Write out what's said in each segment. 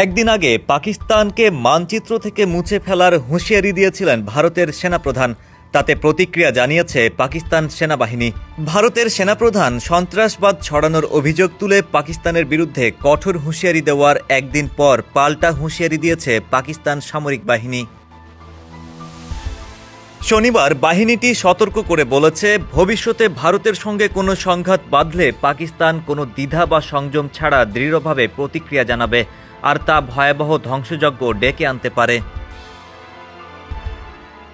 একদিন আগে পাকিস্তানকে মানচিত্র থেকে মুছে ফেলার হুঁশিয়ারি দিয়েছিলেন ভারতের সেনাপ্রধান। তাতে প্রতিক্রিয়া জানিয়েছে পাকিস্তান সেনাবাহিনী। ভারতের সেনাপ্রধান সন্ত্রাসবাদ ছড়ানোর অভিযোগ তুলে পাকিস্তানের বিরুদ্ধে কঠোর হুঁশিয়ারি দেওয়ার একদিন পর পাল্টা হুঁশিয়ারি দিয়েছে পাকিস্তান সামরিক বাহিনী। শনিবার বাহিনীটি সতর্ক করে বলেছে, ভবিষ্যতে ভারতের সঙ্গে কোনো সংঘাত বাঁধলে পাকিস্তান কোনো দ্বিধা বা সংযম ছাড়া দৃঢ়ভাবে প্রতিক্রিয়া জানাবে, আর তা ভয়াবহ ধ্বংসযজ্ঞ ডেকে আনতে পারে।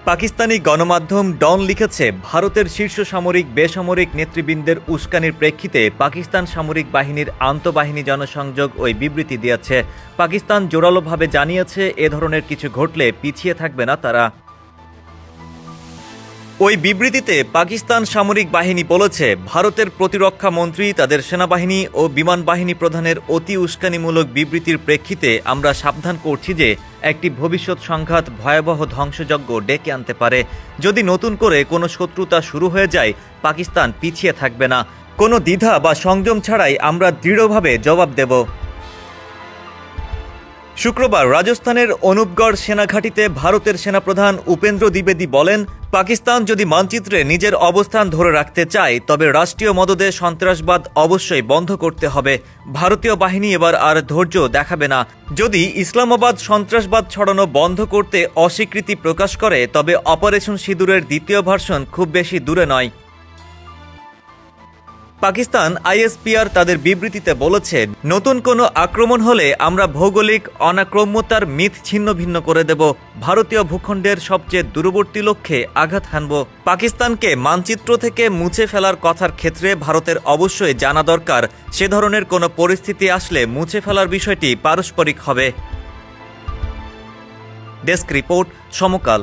পাকিস্তানি গণমাধ্যম ডন লিখেছে, ভারতের শীর্ষ সামরিক বেসামরিক নেতৃবৃন্দের উস্কানির প্রেক্ষিতে পাকিস্তান সামরিক বাহিনীর আন্তঃবাহিনী জনসংযোগ ওই বিবৃতি দিয়েছে। পাকিস্তান জোরালোভাবে জানিয়েছে, এ ধরনের কিছু ঘটলে পিছিয়ে থাকবে না তারা। ওই বিবৃতিতে পাকিস্তান সামরিক বাহিনী বলেছে, ভারতের প্রতিরক্ষা মন্ত্রী তাদের সেনাবাহিনী ও বিমান বাহিনী প্রধানের অতি উস্কানিমূলক বিবৃতির প্রেক্ষিতে আমরা সাবধান করছি যে একটি ভবিষ্যৎ সংঘাত ভয়াবহ ধ্বংসযজ্ঞ ডেকে আনতে পারে। যদি নতুন করে কোনো শত্রুতা শুরু হয়ে যায়, পাকিস্তান পিছিয়ে থাকবে না। কোনো দ্বিধা বা সংযম ছাড়াই আমরা দৃঢ়ভাবে জবাব দেব। শুক্রবার রাজস্থানের অনুপগড় সেনাঘাঁটিতে ভারতের সেনাপ্রধান উপেন্দ্র দ্বিবেদী বলেন, পাকিস্তান যদি মানচিত্রে নিজের অবস্থান ধরে রাখতে চায়, তবে রাষ্ট্রীয় মদদে সন্ত্রাসবাদ অবশ্যই বন্ধ করতে হবে। ভারতীয় বাহিনী এবার আর ধৈর্য দেখাবে না। যদি ইসলামাবাদ সন্ত্রাসবাদ ছড়ানো বন্ধ করতে অস্বীকৃতি প্রকাশ করে, তবে অপারেশন সিঁদুরের দ্বিতীয় ভার্সন খুব বেশি দূরে নয়। পাকিস্তান আইএসপিআর তাদের বিবৃতিতে বলেছে, নতুন কোনো আক্রমণ হলে আমরা ভৌগোলিক অনাক্রম্যতার মিথ ছিন্ন ভিন্ন করে দেব, ভারতীয় ভূখণ্ডের সবচেয়ে দূরবর্তী লক্ষ্যে আঘাত হানব। পাকিস্তানকে মানচিত্র থেকে মুছে ফেলার কথার ক্ষেত্রে ভারতের অবশ্যই জানা দরকার, সে ধরনের কোনো পরিস্থিতি আসলে মুছে ফেলার বিষয়টি পারস্পরিক হবে। ডেস্ক রিপোর্ট, সমকাল।